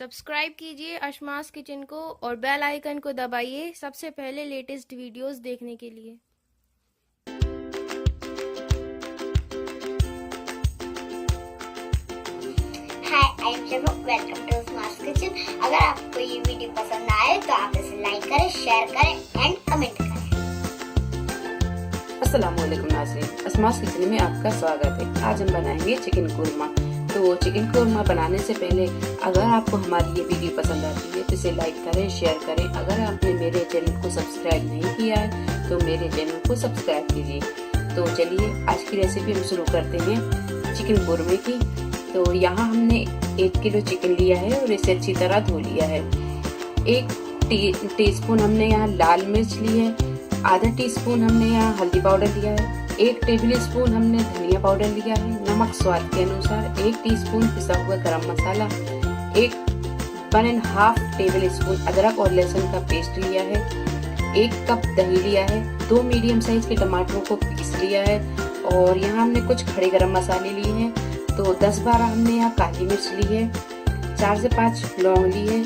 Subscribe कीजिए अशमास kitchen को और बेल आइकन को दबाइए सबसे पहले लेटेस्ट वीडियोस देखने के लिए। Hi, I am Shaba, welcome to Ashma's kitchen. अगर आपको ये वीडियो पसंद आए तो आप इसे लाइक करें, शेयर करें एंड कमेंट करें। अस्सलामुअलैकुम नाज़रीन, अशमास किचन में आपका स्वागत है। आज हम बनाएंगे चिकन कोरमा। तो चिकन कोरमा बनाने से पहले अगर आपको हमारी ये वीडियो पसंद आती है तो इसे लाइक करें, शेयर करें। अगर आपने मेरे चैनल को सब्सक्राइब नहीं किया है तो मेरे चैनल को सब्सक्राइब कीजिए। तो चलिए आज की रेसिपी हम शुरू करते हैं चिकन कोरमे की। तो यहाँ हमने 1 किलो चिकन लिया है और इसे अच्छी तरह धो लिया है। 1 टीस्पून हमने यहाँ लाल मिर्च ली है, आधा टीस्पून हमने यहाँ हल्दी पाउडर लिया है, 1 टेबल स्पून हमने धनिया पाउडर लिया है, नमक स्वाद के अनुसार, 1 टीस्पून पिसा हुआ गरम मसाला, 1.5 टेबल स्पून अदरक और लहसुन का पेस्ट लिया है, 1 कप दही लिया है, 2 मीडियम साइज के टमाटरों को पीस लिया है और यहाँ हमने कुछ खड़े गरम मसाले लिए हैं। तो 10-12 हमने यहाँ काली मिर्च ली है, 4 से 5 लौंग ली है,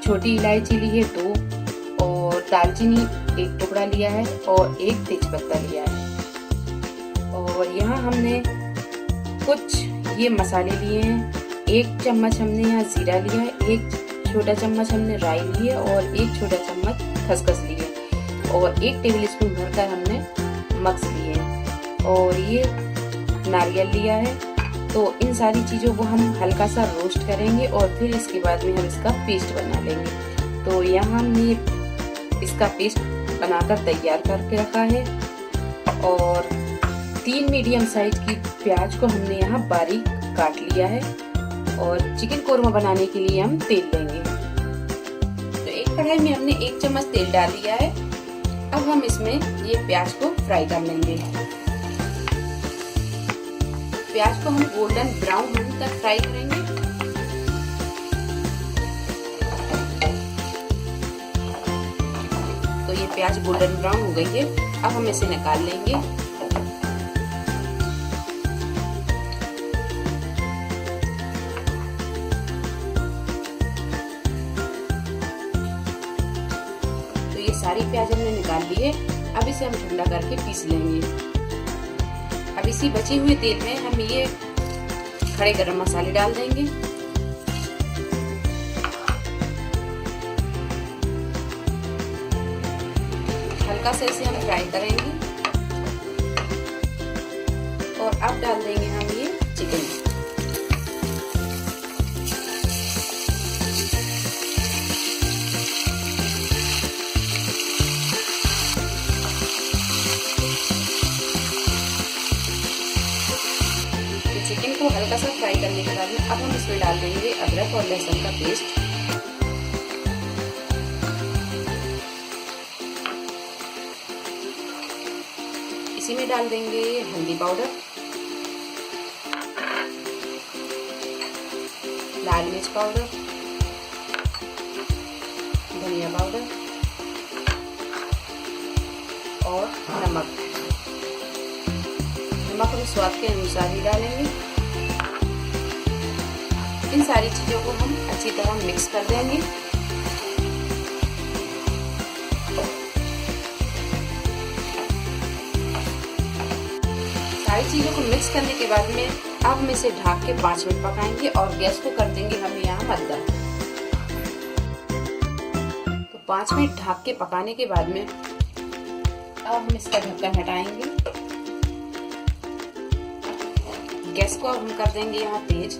छोटी इलायची ली है 2 और दालचीनी 1 टुकड़ा लिया है और 1 तेजपत्ता लिया है। और यहाँ हमने कुछ ये मसाले लिए हैं। 1 चम्मच हमने यहाँ जीरा लिया है, 1 छोटा चम्मच हमने राई ली है और 1 छोटा चम्मच खसखस ली है और 1 टेबल स्पून भरकर हमने मगज लिए हैं और ये नारियल लिया है। तो इन सारी चीज़ों को हम हल्का सा रोस्ट करेंगे और फिर इसके बाद में हम इसका पेस्ट बना लेंगे। तो यहाँ हमने इसका पेस्ट बनाकर तैयार करके रखा है और 3 मीडियम साइज की प्याज को हमने यहाँ बारीक काट लिया है और चिकन कोरमा बनाने के लिए हम तेल लेंगे। तो एक कढ़ाई में हमने 1 चम्मच तेल डाल दिया है। अब हम इसमें ये प्याज को फ्राई कर लेंगे। प्याज को हम गोल्डन ब्राउन होने तक फ्राई करेंगे। तो ये प्याज गोल्डन ब्राउन हो गई है। अब हम इसे निकाल लेंगे। तो ये सारी प्याज हमने निकाल ली है। अब इसे हम ठंडा करके पीस लेंगे। अब इसी बचे हुए तेल में हम ये खड़े गरम मसाले डाल देंगे। हल्का से इसे हम फ्राई करेंगे और अब डाल देंगे हम ये चिकन। चिकन को हल्का सा फ्राई करने के बाद में अब हम इसमें डाल देंगे अदरक और लहसुन का पेस्ट। इसी में डाल देंगे हल्दी पाउडर, लाल मिर्च पाउडर, धनिया पाउडर और नमक। नमक हम स्वाद के अनुसार ही डालेंगे। इन सारी चीजों को हम अच्छी तरह मिक्स कर देंगे। सारी चीजों को मिक्स करने के बाद में अब हम इसे ढक के 5 मिनट पकाएंगे और गैस को कर देंगे हम यहाँ मंदा। तो 5 मिनट ढक के पकाने के बाद में अब हम इसका ढक्कन हटाएंगे। गैस को अब हम कर देंगे यहाँ तेज।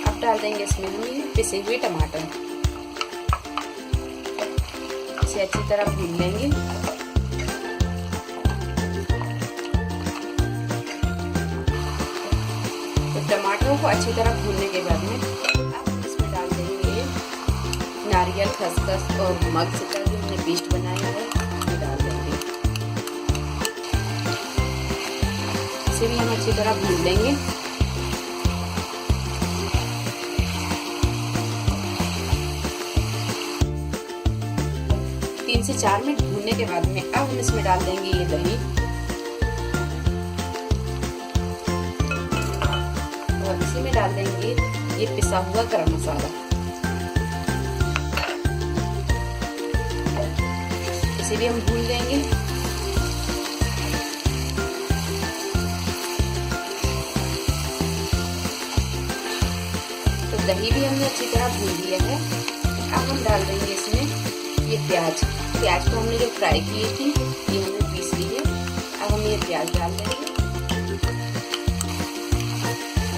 अब डाल देंगे इसमें हम ये पिसे हुए टमाटर। इसे अच्छी तरह भून लेंगे। तो टमाटरों को अच्छी तरह भूनने के बाद में अब हम इसमें डाल देंगे नारियल, खसखस और मगज का जो हमने पेस्ट बनाया है डाल देंगे। इसे भी हम अच्छी तरह भून लेंगे। तीन से 4 मिनट भूनने के बाद में अब हम इसमें डाल देंगे ये दही। और इसी में डाल देंगे ये पिसा हुआ गरम मसाला। इसे भी हम भून लेंगे। तो दही भी हमने अच्छी तरह भून लिया है। अब हम डाल देंगे इसमें ये प्याज। प्याज को हमने जो फ्राई की थी ये हमने पीस ली है। अब हम ये प्याज डाल देंगे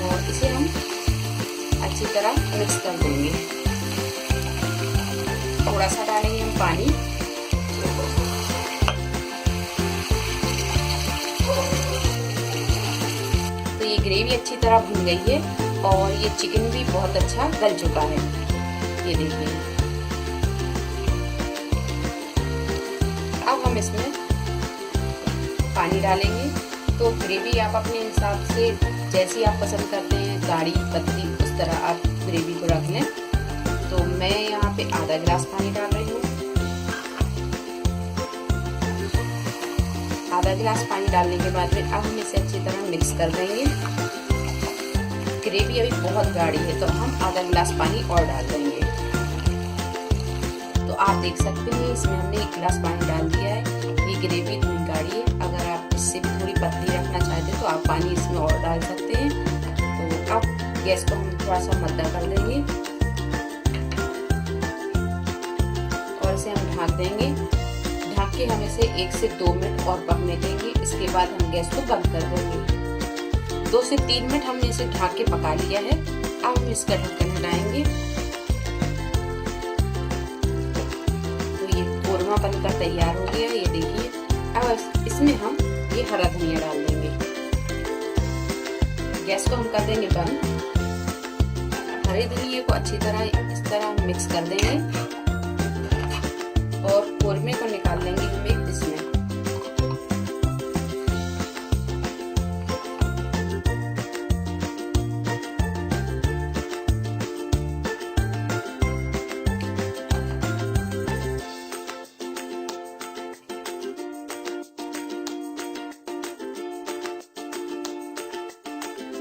और इसे हम अच्छी तरह मिक्स कर देंगे। थोड़ा सा डालेंगे हम पानी। तो ये ग्रेवी अच्छी तरह भुन गई है और ये चिकन भी बहुत अच्छा गल चुका है। ये देखिए। अब हम इसमें पानी डालेंगे। तो ग्रेवी आप अपने हिसाब से जैसी आप पसंद करते हैं, गाढ़ी पतली, उस तरह आप ग्रेवी को रख लें। तो मैं यहाँ पे आधा गिलास पानी डाल रही हूँ। आधा गिलास पानी डालने के बाद में अब हम इसे अच्छी तरह मिक्स कर देंगे। ग्रेवी अभी बहुत गाढ़ी है तो हम आधा गिलास पानी और डाल देंगे। तो आप देख सकते हैं इसमें हमने 1 गिलास पानी डाल दिया है। ये ग्रेवी थोड़ी गाढ़ी है। अगर आप इससे भी थोड़ी पतली रखना चाहते हैं तो आप पानी इसमें और डाल सकते हैं। तो अब गैस को हम थोड़ा सा मद्दा कर देंगे और इसे हम ढक देंगे। ढक के हम इसे 1 से 2 मिनट और पकने देंगे। इसके बाद हम गैस को बंद कर देंगे। 2 से 3 मिनट हमने इसे ढक के पका लिया है। अब हम इसका ढक्कन हटाएंगे। तो ये कोरमा बनकर तैयार हो गया। ये देखिए। अब इसमें हम ये हरा धनिया डाल देंगे। गैस को हम कर देंगे बंद। हरे धनिया को अच्छी तरह इस तरह मिक्स कर देंगे और कोरमे को निकाल लेंगे हम एक डिश में।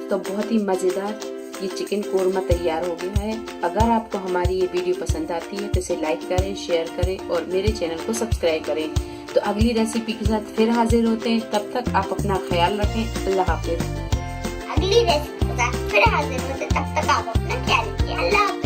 तो बहुत ही मजेदार ये चिकन कोरमा तैयार हो गया है। अगर आपको हमारी ये वीडियो पसंद आती है तो इसे लाइक करें, शेयर करें और मेरे चैनल को सब्सक्राइब करें। तो अगली रेसिपी के साथ फिर हाजिर होते हैं। तब तक आप अपना ख्याल रखें। अल्लाह हाफिज। अगली रेसिपी के साथ फिर हाजिर होते, तब तक आप अपना ख्याल रखिए। अल्लाह हाफिज।